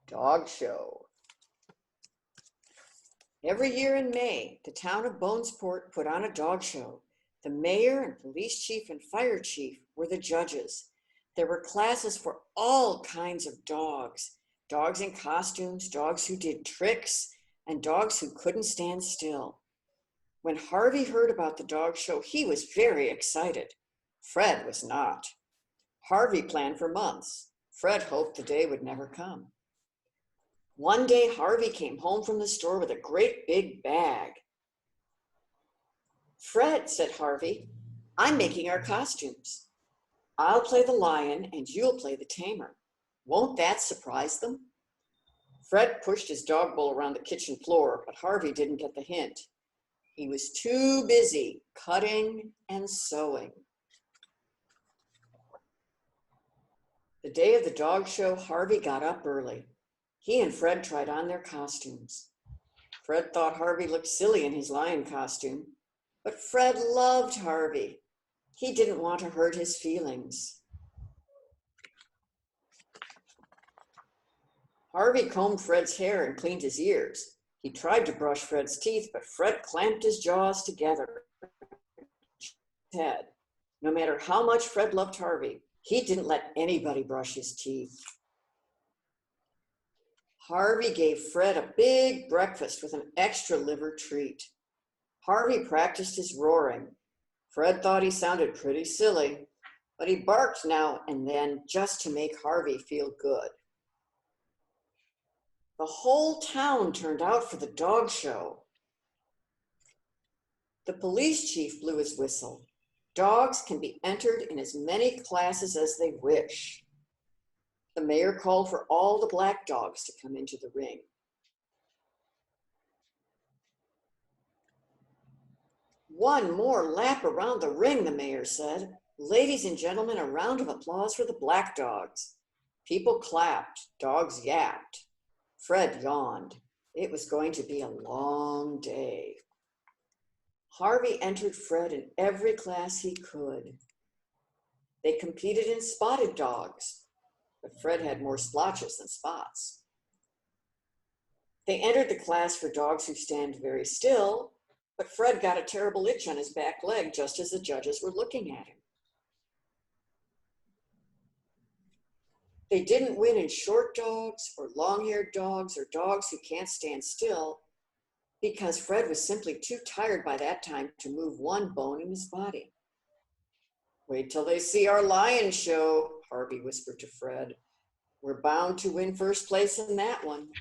Dog Show. Every year in May, the town of Bonesport put on a dog show. The mayor and police chief and fire chief were the judges. There were classes for all kinds of dogs. Dogs in costumes, dogs who did tricks, and dogs who couldn't stand still. When Harvey heard about the dog show, he was very excited. Fred was not. Harvey planned for months. Fred hoped the day would never come. One day, Harvey came home from the store with a great big bag. "Fred," said Harvey, "I'm making our costumes. I'll play the lion and you'll play the tamer. Won't that surprise them?" Fred pushed his dog bowl around the kitchen floor, but Harvey didn't get the hint. He was too busy cutting and sewing. The day of the dog show, Harvey got up early. He and Fred tried on their costumes. Fred thought Harvey looked silly in his lion costume, but Fred loved Harvey. He didn't want to hurt his feelings. Harvey combed Fred's hair and cleaned his ears. He tried to brush Fred's teeth, but Fred clamped his jaws together. No matter how much Fred loved Harvey, he didn't let anybody brush his teeth. Harvey gave Fred a big breakfast with an extra liver treat. Harvey practiced his roaring. Fred thought he sounded pretty silly, but he barked now and then just to make Harvey feel good. The whole town turned out for the dog show. The police chief blew his whistle. Dogs can be entered in as many classes as they wish. The mayor called for all the black dogs to come into the ring. "One more lap around the ring," the mayor said. "Ladies and gentlemen, a round of applause for the black dogs." People clapped, dogs yapped. Fred yawned. It was going to be a long day. Harvey entered Fred in every class he could. They competed in spotted dogs, but Fred had more splotches than spots. They entered the class for dogs who stand very still, but Fred got a terrible itch on his back leg just as the judges were looking at him. They didn't win in short dogs or long-haired dogs or dogs who can't stand still because Fred was simply too tired by that time to move one bone in his body. "Wait till they see our lion show," Harvey whispered to Fred. "We're bound to win first place in that one."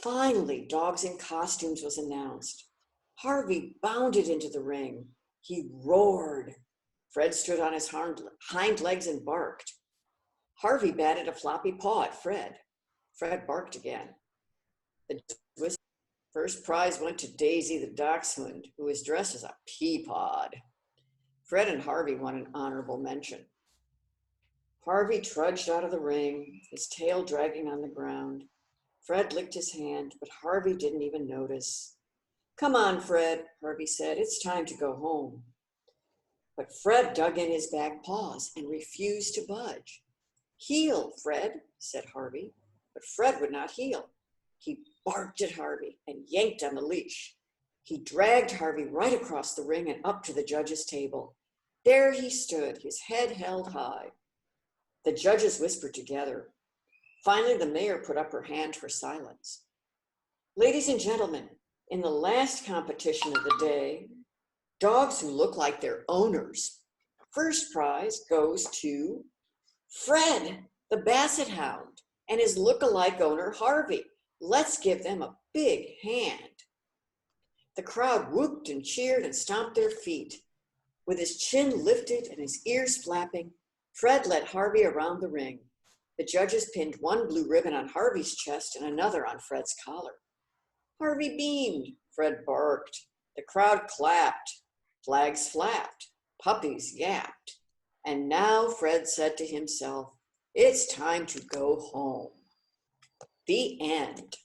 Finally, Dogs in Costumes was announced. Harvey bounded into the ring. He roared. Fred stood on his hind legs and barked. Harvey batted a floppy paw at Fred. Fred barked again. The first prize went to Daisy the dachshund, who was dressed as a pea pod. Fred and Harvey won an honorable mention. Harvey trudged out of the ring, his tail dragging on the ground. Fred licked his hand, but Harvey didn't even notice. "Come on, Fred," Harvey said. "It's time to go home." But Fred dug in his back paws and refused to budge. "Heel, Fred," said Harvey, but Fred would not heel. He barked at Harvey and yanked on the leash. He dragged Harvey right across the ring and up to the judges' table. There he stood, his head held high. The judges whispered together. Finally, the mayor put up her hand for silence. "Ladies and gentlemen, in the last competition of the day, dogs who look like their owners, first prize goes to Fred, the Basset Hound, and his look-alike owner, Harvey. Let's give them a big hand." The crowd whooped and cheered and stomped their feet. With his chin lifted and his ears flapping, Fred led Harvey around the ring. The judges pinned one blue ribbon on Harvey's chest and another on Fred's collar. Harvey beamed. Fred barked. The crowd clapped. Flags flapped. Puppies yapped. And now Fred said to himself, "It's time to go home." The end.